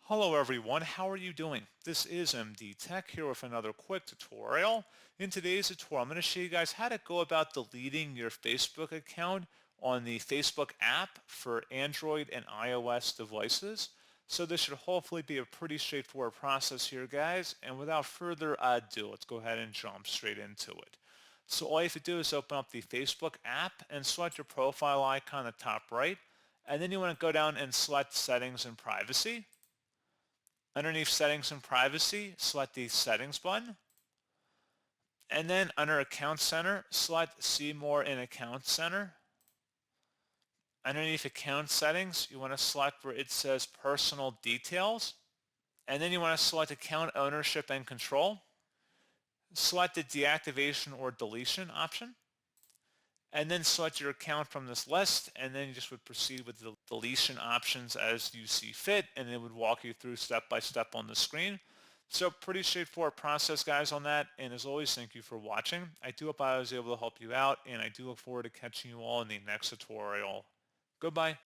Hello everyone, how are you doing? This is MD Tech here with another quick tutorial. In today's tutorial, I'm going to show you guys how to go about deleting your Facebook account on the Facebook app for Android and iOS devices. So this should hopefully be a pretty straightforward process here, guys. And without further ado, let's go ahead and jump straight into it. So all you have to do is open up the Facebook app and select your profile icon on the top right. And then you want to go down and select Settings and Privacy. Underneath Settings and Privacy, select the Settings button. And then under Account Center, select See More in Account Center. Underneath Account Settings, you want to select where it says Personal Details. And then you want to select Account Ownership and Control. Select the Deactivation or Deletion option. And then select your account from this list, and then you just would proceed with the deletion options as you see fit, and it would walk you through step by step on the screen. So pretty straightforward process, guys, on that. And as always, thank you for watching. I do hope I was able to help you out, and I do look forward to catching you all in the next tutorial. Goodbye.